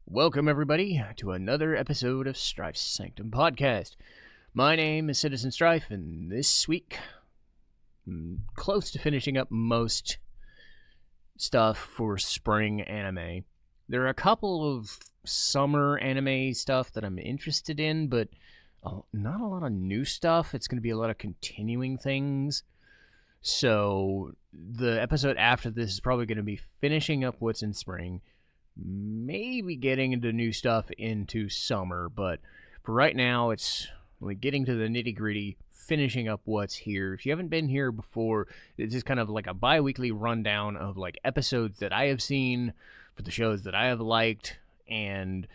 Welcome, everybody, to another episode of Strife's Sanctum podcast. My name is Citizen Strife, and this week, I'm close to finishing up most stuff for spring anime. There are a couple of summer anime stuff that I'm interested in, but not a lot of new stuff. It's going to be a lot of continuing things. So the episode after this is probably going to be finishing up what's in spring, maybe getting into new stuff into summer, but for right now, it's like getting to the nitty-gritty, finishing up what's here. If you haven't been here before, this is kind of like a bi-weekly rundown of like episodes that I have seen for the shows that I have liked, and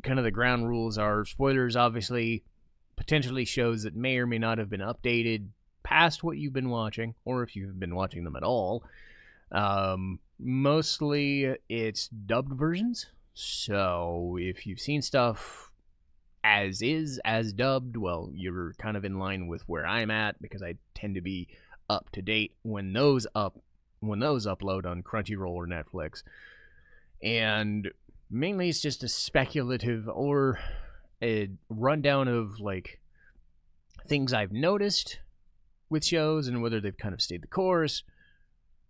kind of the ground rules are spoilers, obviously, potentially shows that may or may not have been updated past what you've been watching, or if you've been watching them at all. Mostly it's dubbed versions, so if you've seen stuff as is, as dubbed, well, you're kind of in line with where I'm at, because I tend to be up to date when those upload on Crunchyroll or Netflix. And mainly it's just a speculative or a rundown of like things I've noticed with shows and whether they've kind of stayed the course,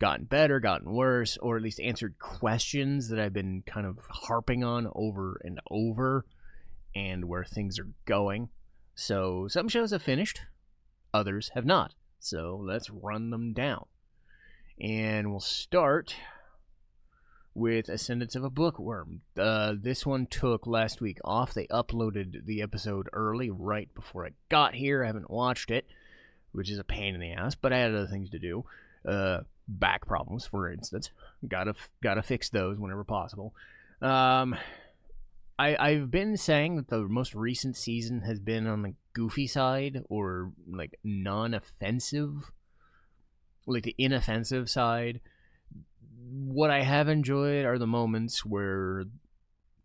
gotten better, gotten worse, or at least answered questions that I've been kind of harping on over and over, and where things are going. So some shows have finished, others have not. So let's run them down. And we'll start with Ascendance of a Bookworm. This one took last week off. They uploaded the episode early, right before I got here. I haven't watched it, which is a pain in the ass, but I had other things to do. Back problems, for instance. Gotta fix those whenever possible. I've been saying that the most recent season has been on the goofy side, or like non-offensive, like the inoffensive side. What I have enjoyed are the moments where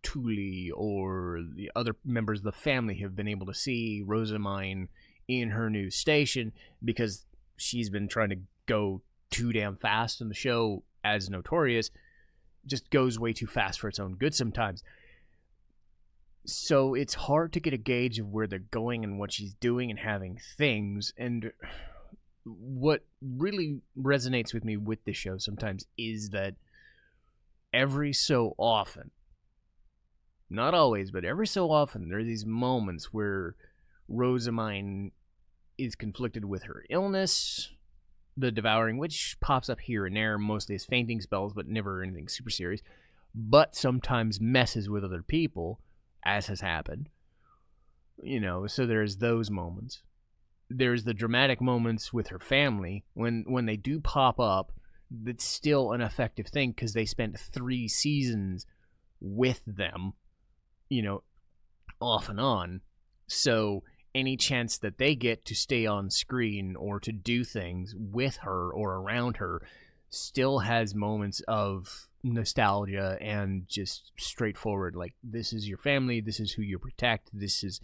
Thule or the other members of the family have been able to see Rosamine in her new station, because she's been trying to go too damn fast, and the show, as notorious, just goes way too fast for its own good sometimes. So it's hard to get a gauge of where they're going and what she's doing and having things. And what really resonates with me with this show sometimes is that every so often, not always, but every so often, there are these moments where Rosamine is conflicted with her illness, the devouring, which pops up here and there, mostly as fainting spells, but never anything super serious, but sometimes messes with other people, as has happened. You know, so there's those moments. There's the dramatic moments with her family, when they do pop up, that's still an effective thing, because they spent 3 seasons with them, you know, off and on. So any chance that they get to stay on screen or to do things with her or around her still has moments of nostalgia and just straightforward, like, this is your family, this is who you protect, this is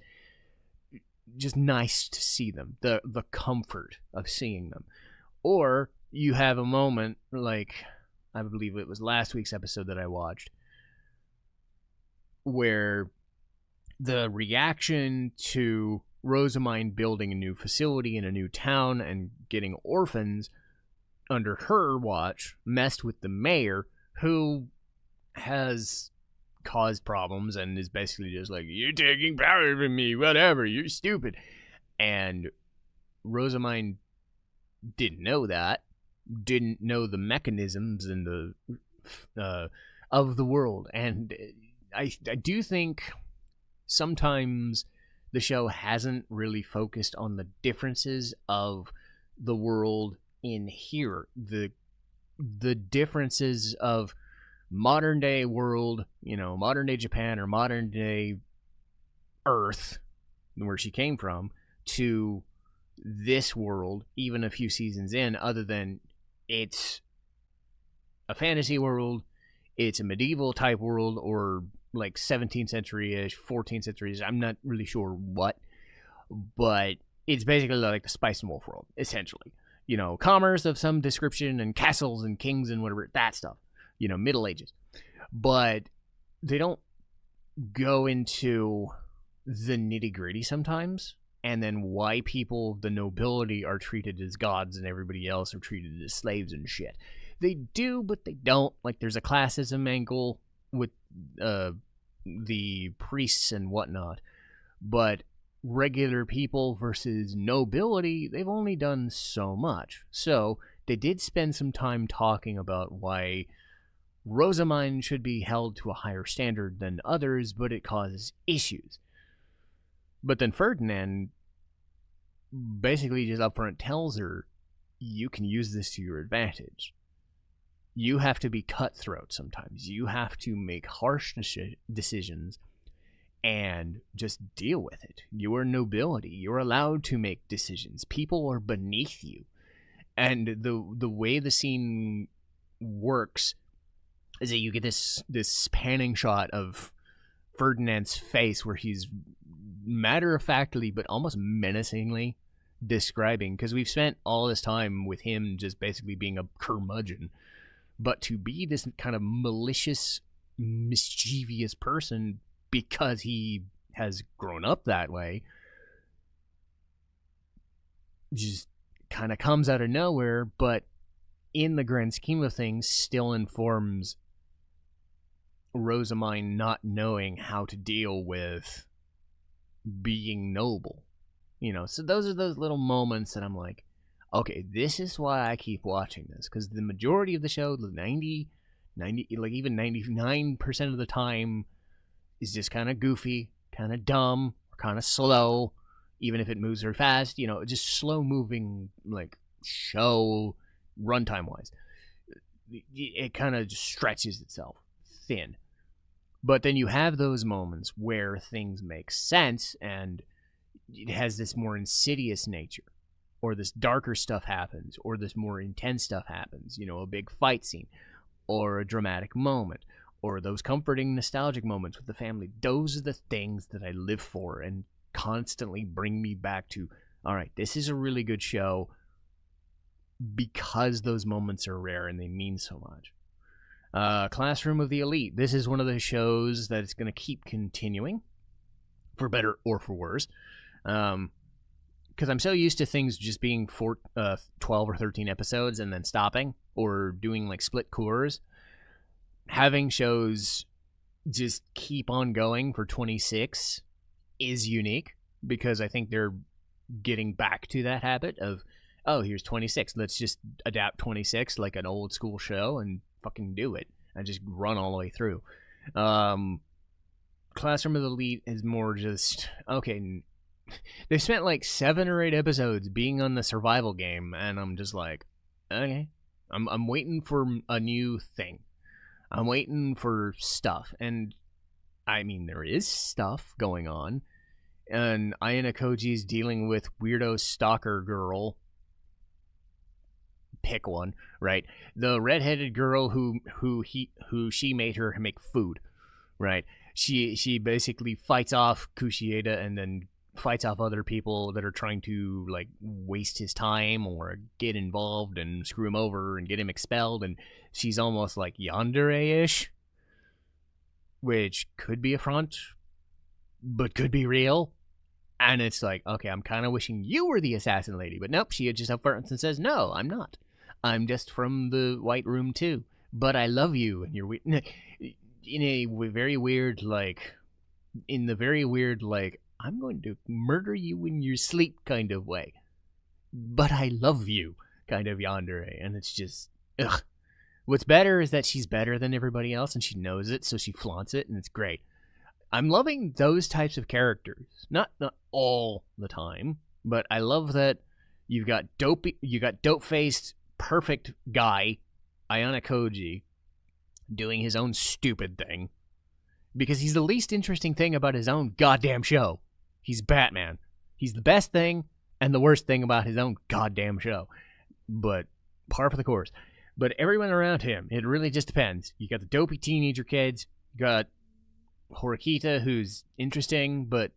just nice to see them, the comfort of seeing them. Or you have a moment like, I believe it was last week's episode that I watched, where the reaction to Rosamine building a new facility in a new town and getting orphans under her watch messed with the mayor, who has caused problems and is basically just like, you're taking power from me, whatever, you're stupid. And Rosamine didn't know that, didn't know the mechanisms and the of the world. And I do think sometimes the show hasn't really focused on the differences of the world in here. The differences of modern day world, you know, modern day Japan or modern day Earth, where she came from, to this world, even a few seasons in, other than it's a fantasy world, it's a medieval type world, or like 17th century-ish, 14th century-ish, I'm not really sure what, but it's basically like the Spice and Wolf world, essentially. You know, commerce of some description, and castles and kings and whatever, that stuff. You know, Middle Ages. But they don't go into the nitty-gritty sometimes, and then why people, the nobility, are treated as gods and everybody else are treated as slaves and shit. They do, but they don't. Like, there's a classism angle with the priests and whatnot, but regular people versus nobility, they've only done so much. So they did spend some time talking about why Rosamund should be held to a higher standard than others, but it causes issues. But then Ferdinand basically just upfront tells her, you can use this to your advantage. You have to be cutthroat sometimes. You have to make harsh decisions and just deal with it. You are nobility. You're allowed to make decisions. People are beneath you. And the way the scene works is that you get this panning shot of Ferdinand's face where he's matter-of-factly but almost menacingly describing, because we've spent all this time with him just basically being a curmudgeon, but to be this kind of malicious, mischievous person because he has grown up that way just kind of comes out of nowhere, but in the grand scheme of things still informs Rosamund not knowing how to deal with being noble. You know, so those are those little moments that I'm like, okay, this is why I keep watching this, because the majority of the show, the 90, like even 99% of the time, is just kind of goofy, kind of dumb, kind of slow, even if it moves very fast, you know, just slow moving, like, show, runtime wise. It kind of just stretches itself thin. But then you have those moments where things make sense and it has this more insidious nature, or this darker stuff happens, or this more intense stuff happens, you know, a big fight scene, or a dramatic moment, or those comforting, nostalgic moments with the family. Those are the things that I live for and constantly bring me back to, all right, this is a really good show because those moments are rare and they mean so much. Classroom of the Elite. This is one of the shows that it's going to keep continuing, for better or for worse. Because I'm so used to things just being 12 or 13 episodes and then stopping, or doing like split cours. Having shows just keep on going for 26 is unique, because I think they're getting back to that habit of, oh, here's 26. Let's just adapt 26 like an old school show and fucking do it and just run all the way through. Classroom of the Elite is more just, okay, they spent like 7 or 8 episodes being on the survival game, and I'm just like, okay, I'm waiting for a new thing. I'm waiting for stuff, and I mean, there is stuff going on, and Ayana Koji's dealing with weirdo stalker girl. Pick one, right? The redheaded girl who she made her make food, right? She basically fights off Kushieda and then fights off other people that are trying to like waste his time or get involved and screw him over and get him expelled, and she's almost like yandere-ish, which could be a front but could be real. And it's like, okay, I'm kind of wishing you were the assassin lady, but nope, she just up front and says, no, I'm not. I'm just from the White Room too, but I love you, and you're in a very weird, like, I'm going to murder you in your sleep kind of way, but I love you kind of yandere, and it's just, ugh. What's better is that she's better than everybody else, and she knows it, so she flaunts it, and it's great. I'm loving those types of characters, not all the time, but I love that you got dope-faced, perfect guy, Ayana Koji, doing his own stupid thing, because he's the least interesting thing about his own goddamn show. He's Batman. He's the best thing and the worst thing about his own goddamn show, but par for the course. But everyone around him, it really just depends. You got the dopey teenager kids, you got Horikita, who's interesting but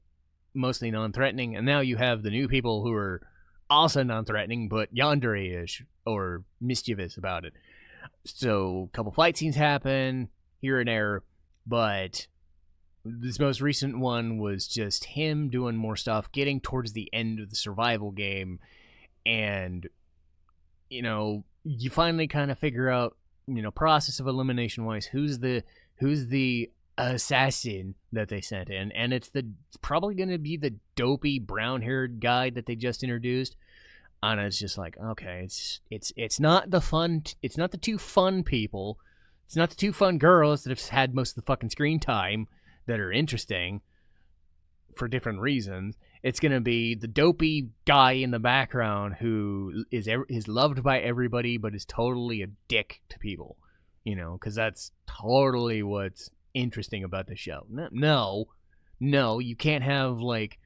mostly non-threatening, and now you have the new people who are also non-threatening but yandere-ish or mischievous about it. So a couple fight scenes happen here and there, but this most recent one was just him doing more stuff, getting towards the end of the survival game, and, you finally kind of figure out, process of elimination-wise, who's the assassin that they sent in, and it's probably going to be the dopey brown-haired guy that they just introduced. And it's just like, okay, it's not it's not the two fun people, it's not the two fun girls that have had most of the fucking screen time that are interesting for different reasons. It's gonna be the dopey guy in the background who is loved by everybody, but is totally a dick to people, because that's totally what's interesting about the show. No, you can't have like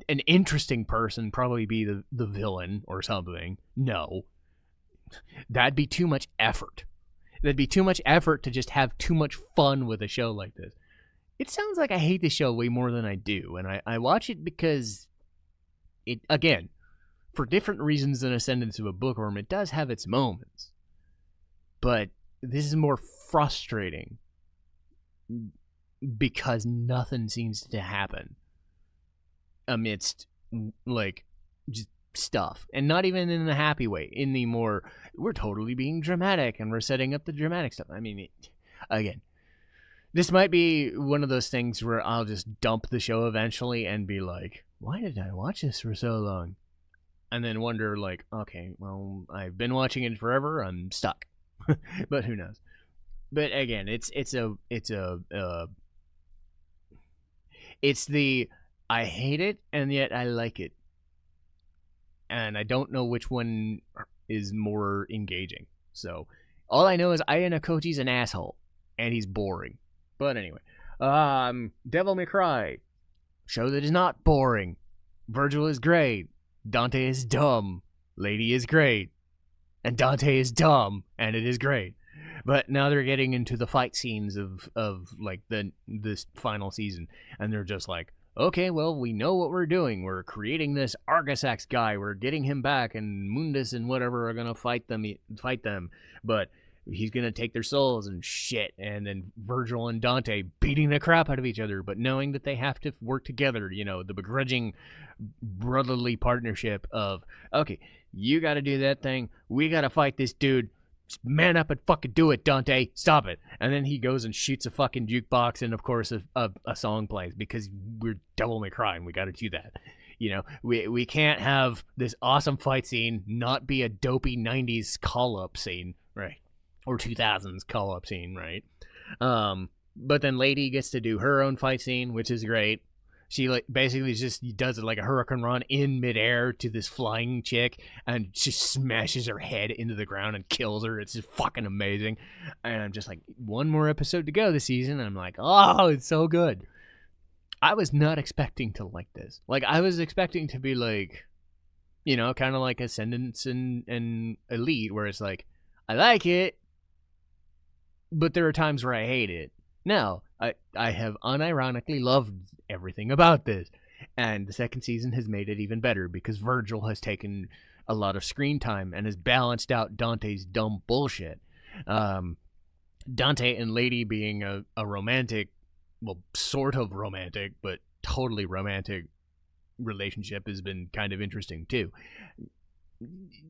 an interesting person probably be the villain or something. No, that'd be too much effort. That'd be too much effort to just have too much fun with a show like this. It sounds like I hate the show way more than I do, and I watch it because it, again, for different reasons than Ascendance of a Bookworm, it does have its moments. But this is more frustrating because nothing seems to happen amidst, like, just stuff. And not even in the happy way. In the more, we're totally being dramatic and we're setting up the dramatic stuff. I mean, again, this might be one of those things where I'll just dump the show eventually and be like, why did I watch this for so long? And then wonder, like, okay, well, I've been watching it forever, I'm stuck. But who knows? But again, it's the I hate it and yet I like it, and I don't know which one is more engaging. So all I know is Ayano Koji's an asshole and he's boring. But anyway, Devil May Cry, show that is not boring. Virgil is great. Dante is dumb. Lady is great. And Dante is dumb, and it is great. But now they're getting into the fight scenes of like this final season, and they're just like, okay, well, we know what we're doing. We're creating this Argasax guy. We're getting him back, and Mundus and whatever are gonna fight them. But he's gonna take their souls and shit. And then Virgil and Dante beating the crap out of each other, but knowing that they have to work together. The begrudging brotherly partnership of, okay, you got to do that thing. We got to fight this dude. Just man up and fucking do it, Dante. Stop it. And then he goes and shoots a fucking jukebox, and of course a song plays because we're Devil May Cry and we got to do that. We can't have this awesome fight scene not be a dopey 90s call-up scene, right? Or 2000s call-up scene, right? But then Lady gets to do her own fight scene, which is great. She basically just does it like a hurricane run in midair to this flying chick and just smashes her head into the ground and kills her. It's just fucking amazing. And I'm just like, one more episode to go this season. And I'm like, oh, it's so good. I was not expecting to like this. Like, I was expecting to be like, kind of like Ascendance and Elite, where it's like, I like it, but there are times where I hate it. No, I have unironically loved everything about this. And the second season has made it even better because Virgil has taken a lot of screen time and has balanced out Dante's dumb bullshit. Dante and Lady being a romantic, well, sort of romantic, but totally romantic relationship has been kind of interesting too.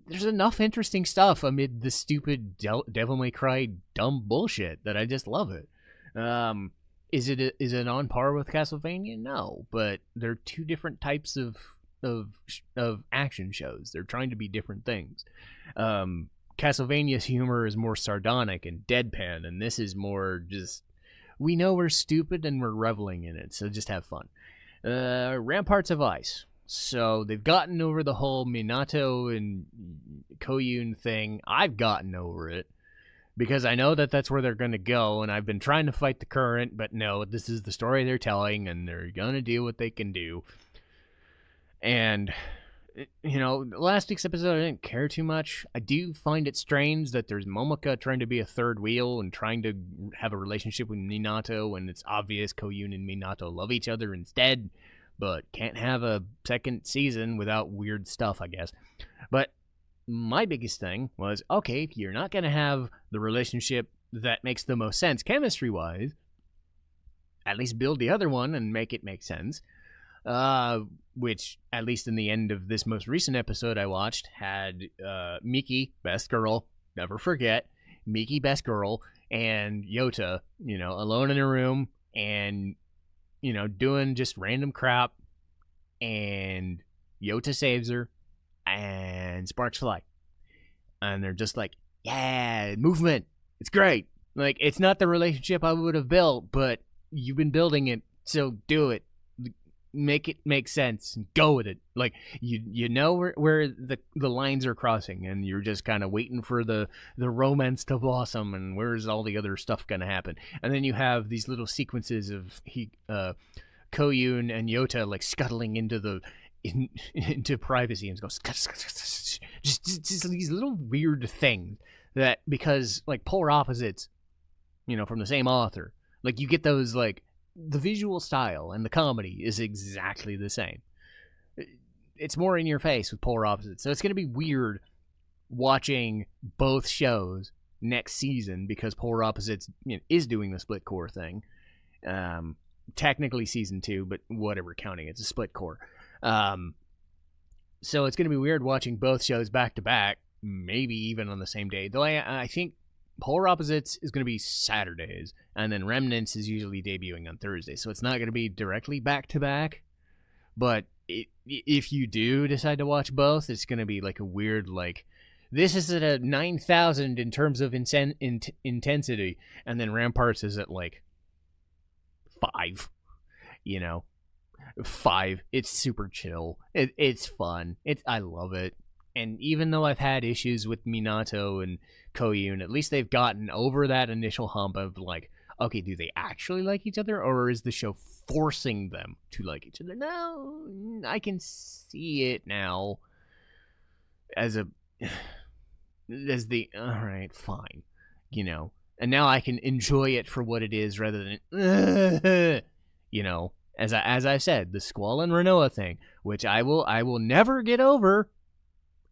There's enough interesting stuff amid the stupid Devil May Cry dumb bullshit that I just love it. Is it on par with Castlevania? No, but they're two different types of action shows. They're trying to be different things. Castlevania's humor is more sardonic and deadpan, and this is more just, we know we're stupid and we're reveling in it, so just have fun. Ramparts of Ice. So they've gotten over the whole Minato and Koyun thing. I've gotten over it, because I know that that's where they're going to go, and I've been trying to fight the current, but no, this is the story they're telling, and they're going to do what they can do. And, last week's episode, I didn't care too much. I do find it strange that there's Momoka trying to be a third wheel and trying to have a relationship with Minato, and it's obvious Koyun and Minato love each other instead, but can't have a second season without weird stuff, I guess. But my biggest thing was, okay, if you're not going to have the relationship that makes the most sense chemistry-wise, at least build the other one and make it make sense. Which, at least in the end of this most recent episode I watched, had Miki, best girl, never forget, Miki, best girl, and Yota, alone in a room and, doing just random crap, and Yota saves her, and sparks fly. And they're just like, yeah, movement, it's great. Like, it's not the relationship I would have built, but you've been building it, so do it. Make it make sense and go with it. Like, you know where the lines are crossing, and you're just kind of waiting for the romance to blossom, and where's all the other stuff gonna happen. And then you have these little sequences of Koyun and Yota like scuttling into into privacy and goes just these little weird things that, because like polar opposites, from the same author, like you get those, like, the visual style and the comedy is exactly the same. It's more in your face with polar opposites. So it's going to be weird watching both shows next season, because Polar Opposites is doing the split core thing. Technically season 2, but whatever, counting it's a split core. So it's going to be weird watching both shows back to back, maybe even on the same day. Though I think Polar Opposites is going to be Saturdays, and then Remnants is usually debuting on Thursdays, so it's not going to be directly back-to-back. But if you do decide to watch both, it's going to be like a weird, like, this is at a 9,000 in terms of intensity, and then Ramparts is at, like, 5. 5. It's super chill. It's fun. I love it. And even though I've had issues with Minato and Koyun, at least they've gotten over that initial hump of like, okay, do they actually like each other, or is the show forcing them to like each other? No, I can see it now as the all right, fine, and now I can enjoy it for what it is rather than as I've said, the Squall and Renoa thing, which I will never get over.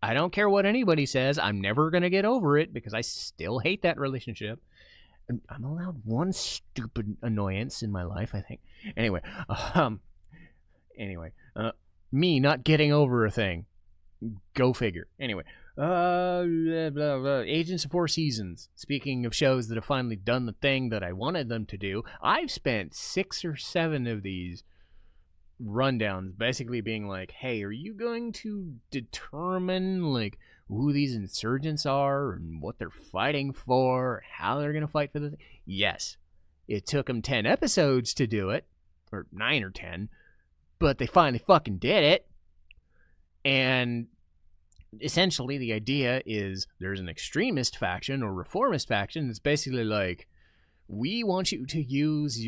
I don't care what anybody says. I'm never going to get over it because I still hate that relationship. I'm allowed one stupid annoyance in my life, I think. Anyway, me not getting over a thing. Go figure. Anyway, Agents of 4 Seasons. Speaking of shows that have finally done the thing that I wanted them to do, I've spent 6 or 7 of these rundowns basically being like, hey, are you going to determine like who these insurgents are and what they're fighting for, how they're gonna fight for the thing? Yes, it took them 10 episodes to do it, or 9 or 10, but they finally fucking did it. And essentially the idea is there's an extremist faction or reformist faction that's basically like, we want you to use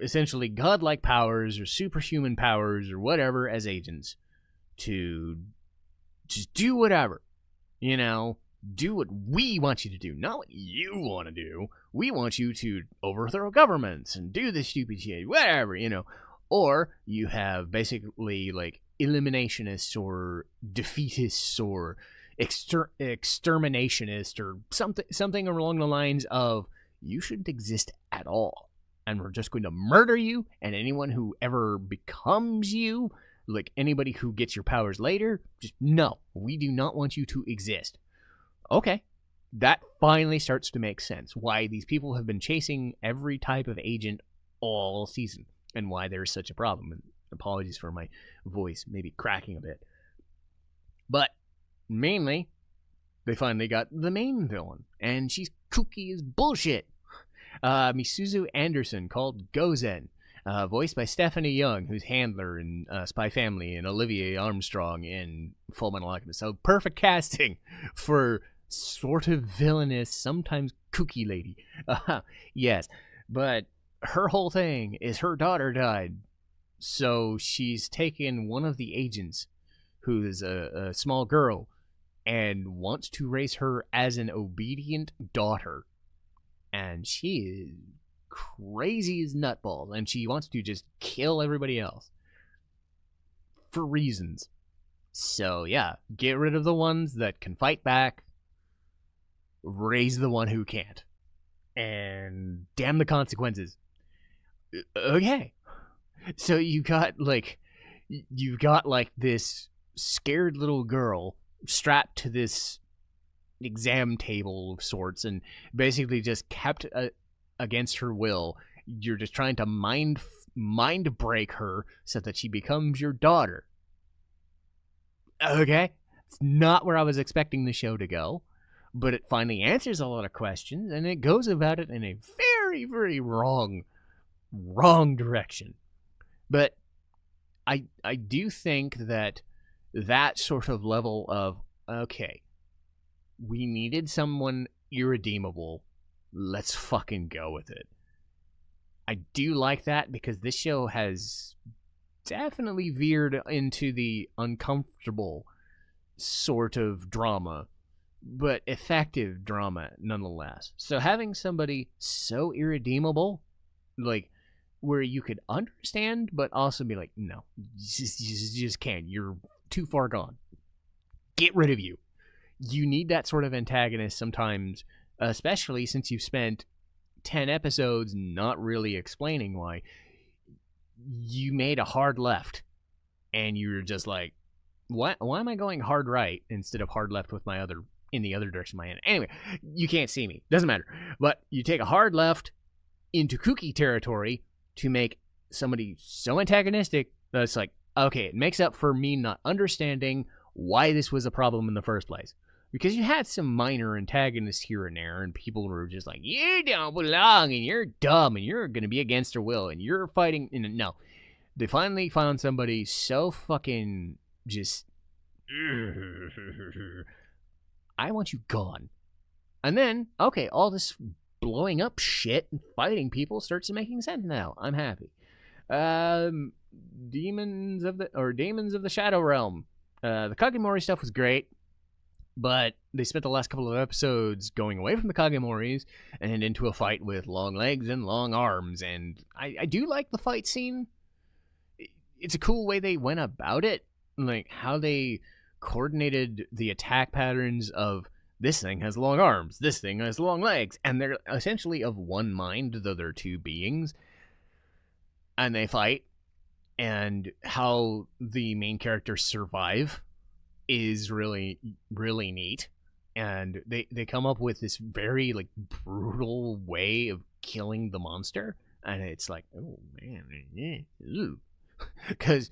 essentially godlike powers or superhuman powers or whatever as agents to just do whatever, do what we want you to do, not what you want to do. We want you to overthrow governments and do this stupid shit, whatever, Or you have basically like eliminationists or defeatists or exterminationist or something along the lines of, you shouldn't exist at all, and we're just going to murder you, and anyone who ever becomes you, like anybody who gets your powers later, just no, we do not want you to exist. Okay, that finally starts to make sense why these people have been chasing every type of agent all season, and why there's such a problem. And apologies for my voice maybe cracking a bit, but mainly they finally got the main villain, and she's kooky as bullshit. Misuzu Anderson, called Gozen, voiced by Stephanie Young, who's Handler in Spy Family, and Olivier Armstrong in Fullmetal Alchemist. So perfect casting for sort of villainous, sometimes kooky lady. Yes, but her whole thing is her daughter died, so she's taken one of the agents, who is a small girl, and wants to raise her as an obedient daughter. And she is crazy as nutballs, and she wants to just kill everybody else for reasons. So yeah, get rid of the ones that can fight back, raise the one who can't. and damn the consequences. Okay. So you've got this scared little girl strapped to this exam table of sorts and basically just kept against her will. You're just trying to mind break her so that she becomes your daughter. Okay? It's not where I was expecting the show to go, but it finally answers a lot of questions, and it goes about it in a very, very wrong direction. But I do think that sort of level of, okay, we needed someone irredeemable, let's fucking go with it. I do like that because this show has definitely veered into the uncomfortable sort of drama, but effective drama nonetheless. So having somebody so irredeemable, like, where you could understand, but also be like, no, you just can't. You're too far gone. Get rid of you. You need that sort of antagonist sometimes, especially since you've spent 10 episodes not really explaining why. You made a hard left, and you're just like, why am I going hard right instead of hard left with my other, in the other direction of my hand? Anyway, you can't see me. Doesn't matter. But you take a hard left into kooky territory to make somebody so antagonistic that it's like, okay, it makes up for me not understanding why this was a problem in the first place. Because you had some minor antagonists here and there, and people were just like, you don't belong, and you're dumb, and you're going to be against her will, and you're fighting. And no. They finally found somebody so fucking just, I want you gone. And then, okay, all this blowing up shit and fighting people starts making sense now. I'm happy. Demons of the Shadow Realm. The Kagemori stuff was great, but they spent the last couple of episodes going away from the Kagemoris and into a fight with long legs and long arms, and I do like the fight scene. It's a cool way they went about it, like how they coordinated the attack patterns of this thing has long arms, this thing has long legs, and they're essentially of one mind, though they're two beings, and they fight, and how the main characters survive is really, really neat. And they come up with this very, like, brutal way of killing the monster, and it's like, oh man, because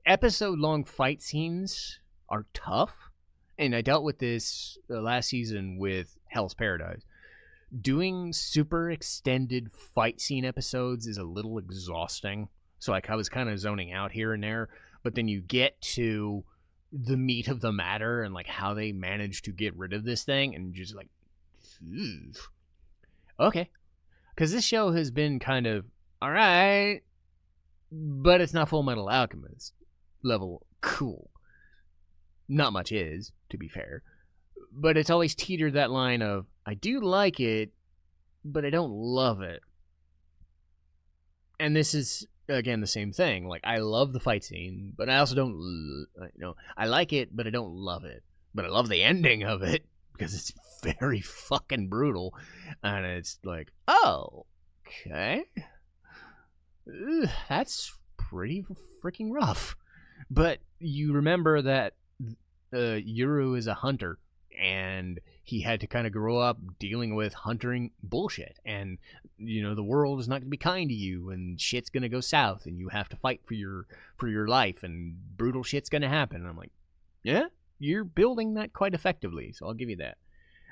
episode-long fight scenes are tough. And I dealt with this last season with Hell's Paradise. Doing super extended fight scene episodes is a little exhausting. So like I was kind of zoning out here and there. But then you get to the meat of the matter and like how they managed to get rid of this thing. And just like, phew. Okay. Because this show has been kind of, all right, but it's not Full Metal Alchemist level cool. Not much is, to be fair. But it's always teetered that line of, I do like it, but I don't love it. And this is, again, the same thing. Like, I love the fight scene, but I also don't, I like it, but I don't love it. But I love the ending of it, because it's very fucking brutal. And it's like, oh, okay. That's pretty freaking rough. But you remember that Yuru is a hunter, and he had to kind of grow up dealing with hunting bullshit, and the world is not going to be kind to you, and shit's going to go south, and you have to fight for your life, and brutal shit's going to happen. And I'm like, yeah, you're building that quite effectively, so I'll give you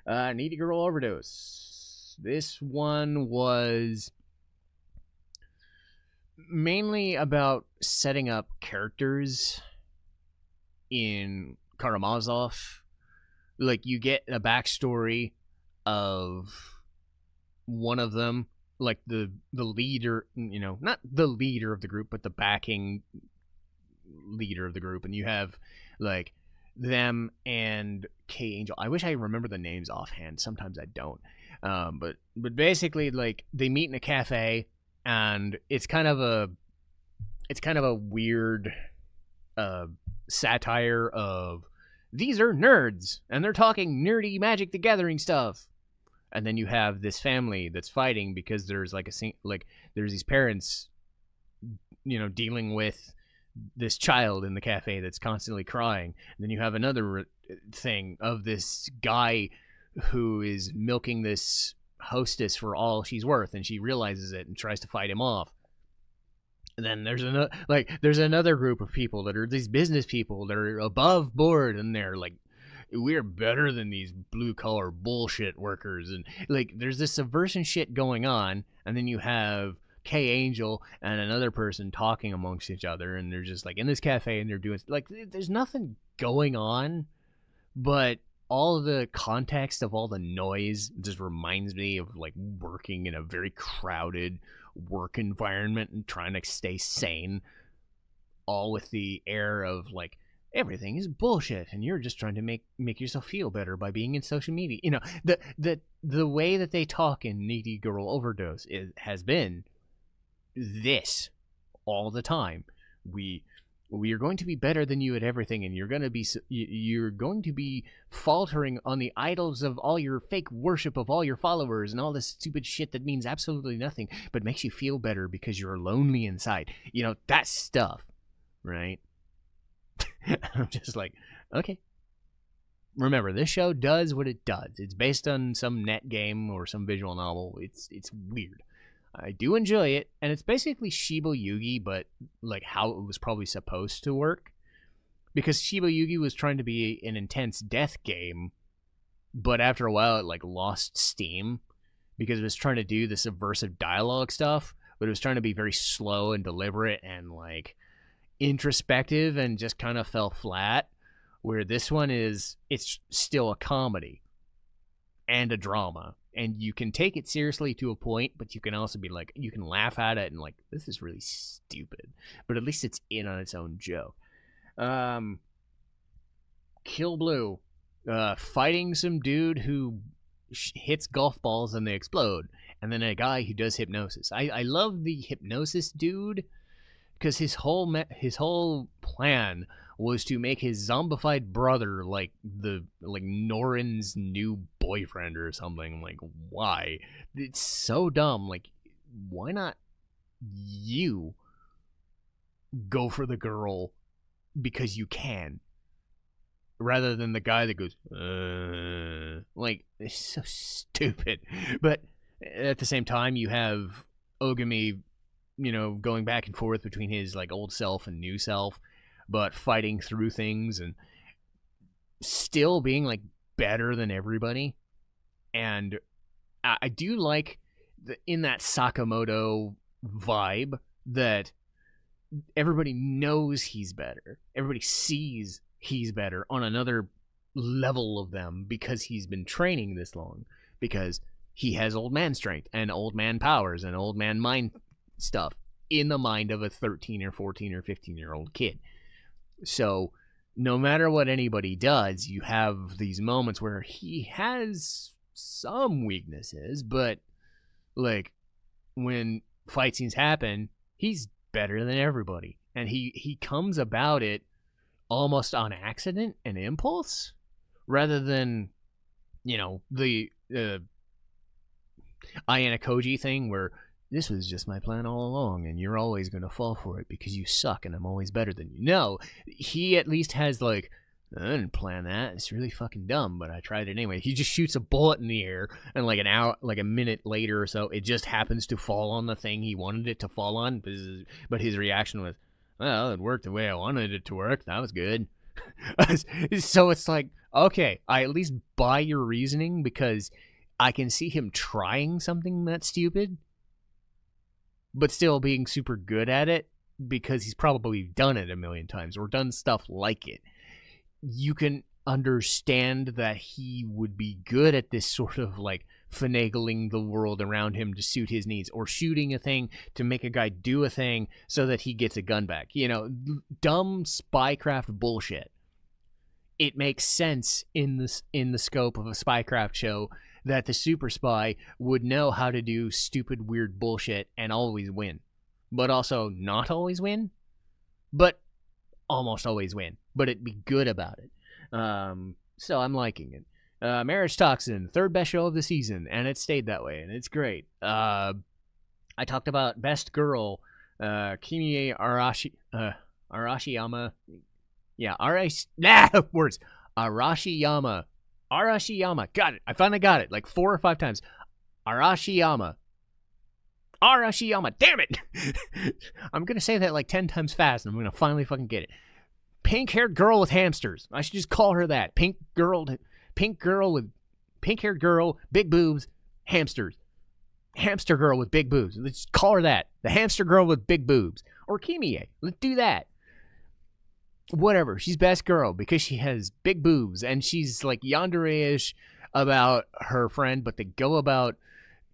that. Needy Girl Overdose. This one was mainly about setting up characters in Karamazov. Like, you get a backstory of one of them, like the leader, not the leader of the group, but the backing leader of the group, and you have like them and K Angel. I wish I remember the names offhand. Sometimes I don't. But basically, like, they meet in a cafe, and it's kind of a weird satire of, these are nerds, and they're talking nerdy Magic the Gathering stuff. And then you have this family that's fighting because there's there's these parents, dealing with this child in the cafe that's constantly crying. And then you have another thing of this guy who is milking this hostess for all she's worth, and she realizes it and tries to fight him off. And then there's another group of people that are these business people that are above board, and they're like, we're better than these blue collar bullshit workers, and like there's this subversion shit going on. And then you have K Angel and another person talking amongst each other, and they're just like in this cafe, and they're doing like there's nothing going on, but all the context of all the noise just reminds me of like working in a very crowded work environment and trying to stay sane, all with the air of like everything is bullshit and you're just trying to make yourself feel better by being in social media. The way that they talk in Needy Girl Overdose has been this all the time. We are going to be better than you at everything, and you're going to be faltering on the idols of all your fake worship of all your followers and all this stupid shit that means absolutely nothing but makes you feel better because you're lonely inside. That stuff, right? I'm just like, okay. Remember, this show does what it does. It's based on some net game or some visual novel. It's weird. I do enjoy it, and it's basically Shiba Yugi, but like how it was probably supposed to work. Because Shiba Yugi was trying to be an intense death game, but after a while it like lost steam because it was trying to do the subversive dialogue stuff, but it was trying to be very slow and deliberate and like introspective, and just kind of fell flat. Where this one it's still a comedy and a drama. And you can take it seriously to a point, but you can also be like, you can laugh at it and like, this is really stupid. But at least it's in on its own joke. Kill Blue. Fighting some dude who hits golf balls and they explode. And then a guy who does hypnosis. I love the hypnosis dude because his whole plan was to make his zombified brother like Norin's new boyfriend or something. Like, why? It's so dumb. Like, why not you go for the girl because you can, rather than the guy that goes, like, it's so stupid. But at the same time, you have Ogami, going back and forth between his like old self and new self, but fighting through things and still being like better than everybody. And I do like in that Sakamoto vibe that everybody knows he's better. Everybody sees he's better on another level of them because he's been training this long, because he has old man strength and old man powers and old man mind stuff in the mind of a 13 or 14 or 15-year-old kid. So no matter what anybody does, you have these moments where he has some weaknesses, but like when fight scenes happen, he's better than everybody. And he comes about it almost on accident and impulse, rather than, the Ayana Koji thing where this was just my plan all along, and you're always going to fall for it because you suck and I'm always better than you. No, he at least has like, I didn't plan that. It's really fucking dumb, but I tried it anyway. He just shoots a bullet in the air, and like an hour, like a minute later or so, it just happens to fall on the thing he wanted it to fall on. But his reaction was, well, it worked the way I wanted it to work. That was good. So it's like, okay, I at least buy your reasoning because I can see him trying something that's stupid, but still being super good at it because he's probably done it a million times or done stuff like it. You can understand that he would be good at this sort of like finagling the world around him to suit his needs, or shooting a thing to make a guy do a thing so that he gets a gun back. Dumb spycraft bullshit. It makes sense in the scope of a spycraft show that the super spy would know how to do stupid, weird bullshit and always win. But also not always win, but almost always win. But it'd be good about it. So I'm liking it. Marriagetoxin, third best show of the season, and it stayed that way, and it's great. I talked about best girl, Kimie Arashiyama. Yeah, words. Arashiyama. Got it. I finally got it, like 4 or 5 times. Arashiyama. Damn it! I'm gonna say that like 10 times fast, and I'm gonna finally fucking get it. Pink-haired girl with hamsters. I should just call her that. Pink-haired girl, big boobs, hamsters. Hamster girl with big boobs. Let's just call her that. The hamster girl with big boobs. Or Kimie. Let's do that. Whatever. She's best girl because she has big boobs, and she's like yandere-ish about her friend, but they go about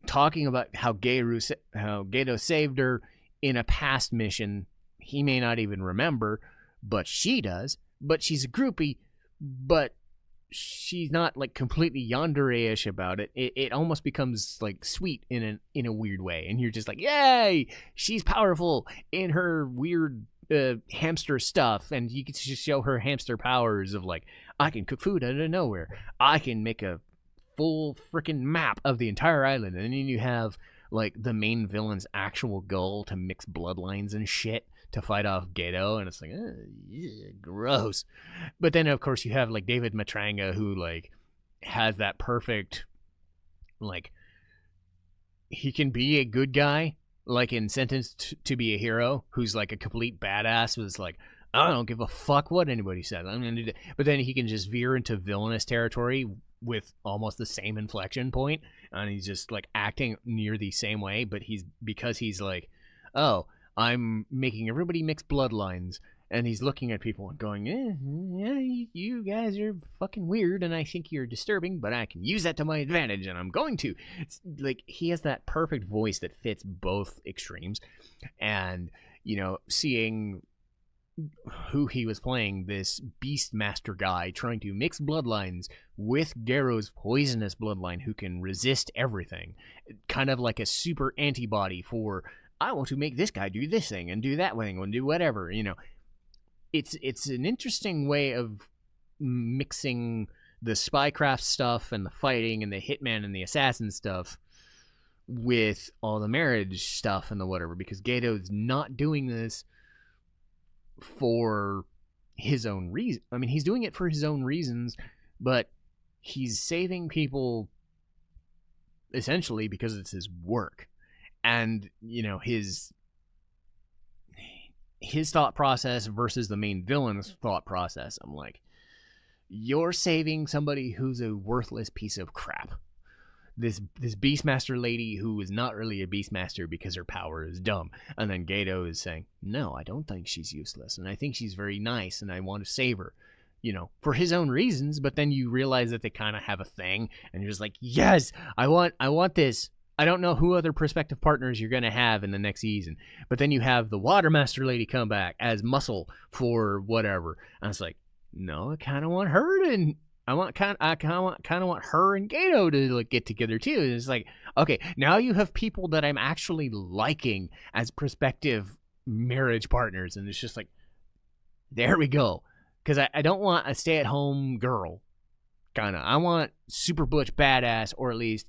talking about how Gedo saved her in a past mission he may not even remember, but she does. But she's a groupie, but she's not like completely yandere-ish about it. It almost becomes like sweet in a weird way, and you're just like, yay, she's powerful in her weird hamster stuff, and you can just show her hamster powers of like, I can cook food out of nowhere, I can make a full freaking map of the entire island, and then you have like the main villain's actual goal to mix bloodlines and shit to fight off Gedo, and it's like, gross. But then of course you have like David Matranga, who like has that perfect, like, he can be a good guy, like in Sentenced to be a Hero, who's like a complete badass, was like, I don't give a fuck what anybody says, I'm gonna do that. But then he can just veer into villainous territory with almost the same inflection point, and he's just like acting near the same way, but because he's like, oh, I'm making everybody mix bloodlines, and he's looking at people and going, yeah, you guys are fucking weird, and I think you're disturbing, but I can use that to my advantage, and I'm going to. It's like, he has that perfect voice that fits both extremes, and, you know, seeing who he was playing, this Beastmaster guy trying to mix bloodlines with Gero's poisonous bloodline, who can resist everything, kind of like a super antibody for, I want to make this guy do this thing and do that thing and do whatever, you know. It's an interesting way of mixing the spycraft stuff and the fighting and the hitman and the assassin stuff with all the marriage stuff and the whatever, because Gato's not doing this for his own reason. I mean, he's doing it for his own reasons, but he's saving people essentially because it's his work. And, you know, his thought process versus the main villain's thought process, I'm like, you're saving somebody who's a worthless piece of crap. This Beastmaster lady who is not really a Beastmaster because her power is dumb. And then Gedo is saying, no, I don't think she's useless, and I think she's very nice, and I want to save her. You know, for his own reasons, but then you realize that they kind of have a thing, and you're just like, yes, I want this. I don't know who other prospective partners you're going to have in the next season. But then you have the Watermaster lady come back as muscle for whatever. And it's like, no, I kind of want her to... I kind of want her and Gedo to like get together too. And it's like, okay, now you have people that I'm actually liking as prospective marriage partners. And it's just like, there we go. Because I don't want a stay-at-home girl. Kind of. I want super butch badass, or at least...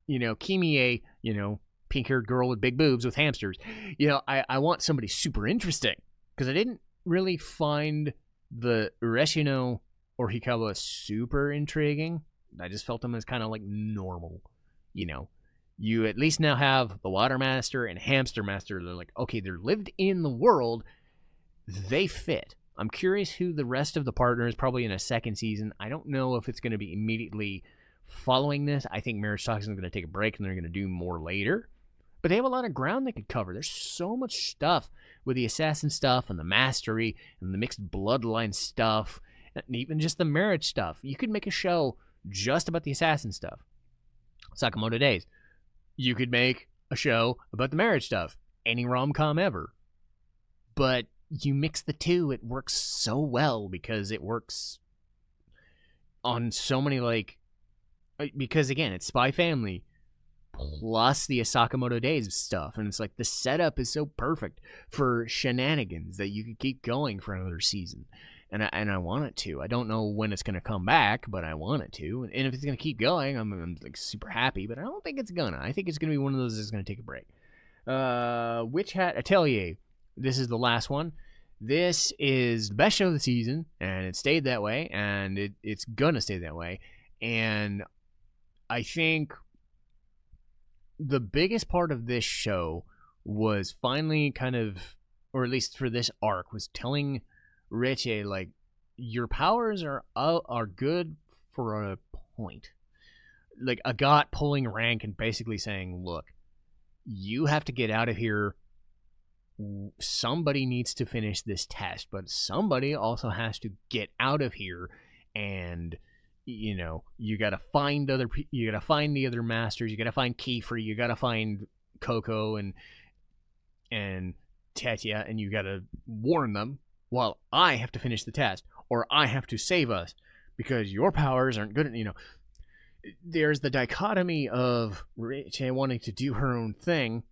You know, Kimie, you know, pink-haired girl with big boobs with hamsters. You know, I want somebody super interesting. Because I didn't really find the Ureshino or Hikawa super intriguing. I just felt them as kind of like normal. You know, you at least now have the Watermaster and Hamster Master. They're like, okay, they're lived in the world. They fit. I'm curious who the rest of the partners, probably in a second season. I don't know if it's going to be immediately... following this. I think Marriagetoxin is going to take a break and they're going to do more later. But they have a lot of ground they could cover. There's so much stuff with the assassin stuff and the mastery and the mixed bloodline stuff and even just the marriage stuff. You could make a show just about the assassin stuff. Sakamoto Days. You could make a show about the marriage stuff. Any rom-com ever. But you mix the two, it works so well because it works on so many, like, because again, it's Spy Family plus the Sakamoto Days stuff, and it's like the setup is so perfect for shenanigans that you could keep going for another season. and I want it to. I don't know when it's gonna come back, but I want it to. And if it's gonna keep going, I'm like super happy. But I don't think it's gonna. I think it's gonna be one of those that's gonna take a break. Witch Hat Atelier. This is the last one. This is the best show of the season, and it stayed that way, and it's gonna stay that way. And I think the biggest part of this show was finally kind of, or at least for this arc, was telling Richie, like, your powers are good for a point. Like, a god pulling rank and basically saying, look, you have to get out of here. Somebody needs to finish this test, but somebody also has to get out of here. And you gotta find the other masters. You gotta find Kiefer. You gotta find Coco and Tetya, and you gotta warn them. While I have to finish the test, or I have to save us because your powers aren't good. There's the dichotomy of Richie wanting to do her own thing,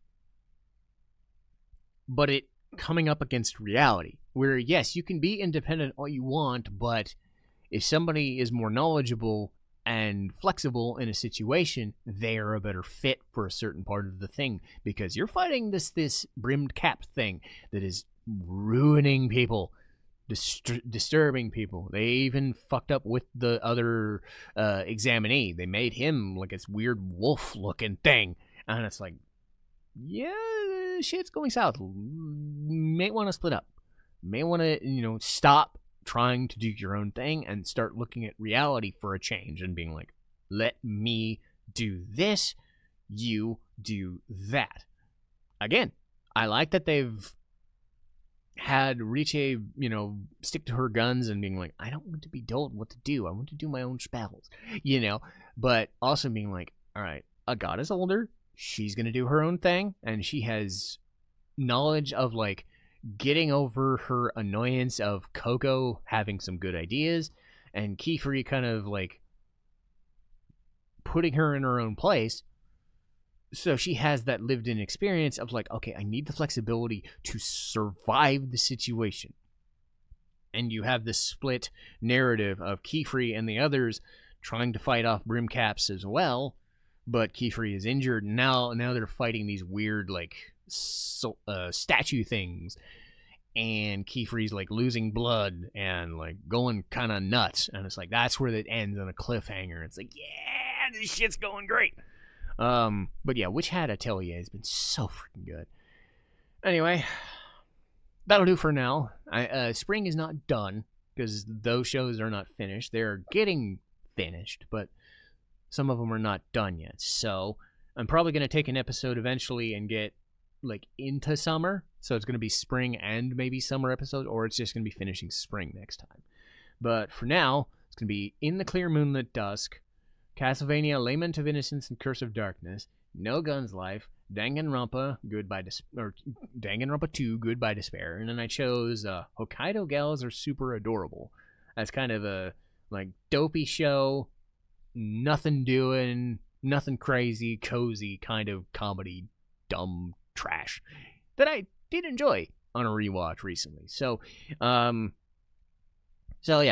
but it coming up against reality, where yes, you can be independent all you want, but if somebody is more knowledgeable and flexible in a situation, they are a better fit for a certain part of the thing, because you're fighting this brimmed cap thing that is ruining people, disturbing people. They even fucked up with the other examinee. They made him like this weird wolf looking thing, and it's like, yeah, shit's going south. May want to split up. May want to stop trying to do your own thing and start looking at reality for a change and being like, let me do this, you do that. Again, I like that they've had Richie, stick to her guns and being like, I don't want to be told what to do. I want to do my own spells, but also being like, all right, a god is older. She's going to do her own thing. And she has knowledge of like getting over her annoyance of Coco having some good ideas and Kiefer kind of like putting her in her own place. So she has that lived-in experience of like, okay, I need the flexibility to survive the situation. And you have this split narrative of Kiefer and the others trying to fight off Brimcaps as well, but Kiefer is injured. Now they're fighting these weird like statue things, and Kiefer's like losing blood and like going kind of nuts. And it's like that's where it ends on a cliffhanger. It's like, yeah, this shit's going great. But yeah, Witch Hat Atelier has been so freaking good. Anyway, that'll do for now. Spring is not done because those shows are not finished. They're getting finished, but some of them are not done yet. So I'm probably going to take an episode eventually and get like into summer. So it's going to be spring and maybe summer episodes, or it's just going to be finishing spring next time. But for now, it's going to be In the Clear Moonlit Dusk, Castlevania Lament of Innocence and Curse of Darkness, No Guns Life, Danganronpa, Danganronpa 2, Goodbye Despair, and then I chose Hokkaido Gals Are Super Adorable. That's kind of a like dopey show, nothing doing, nothing crazy, cozy kind of comedy, dumb trash that I did enjoy on a rewatch recently. So yeah,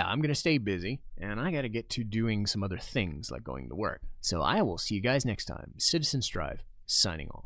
I'm going to stay busy, and I got to get to doing some other things like going to work. So I will see you guys next time. Citizen Strife, signing off.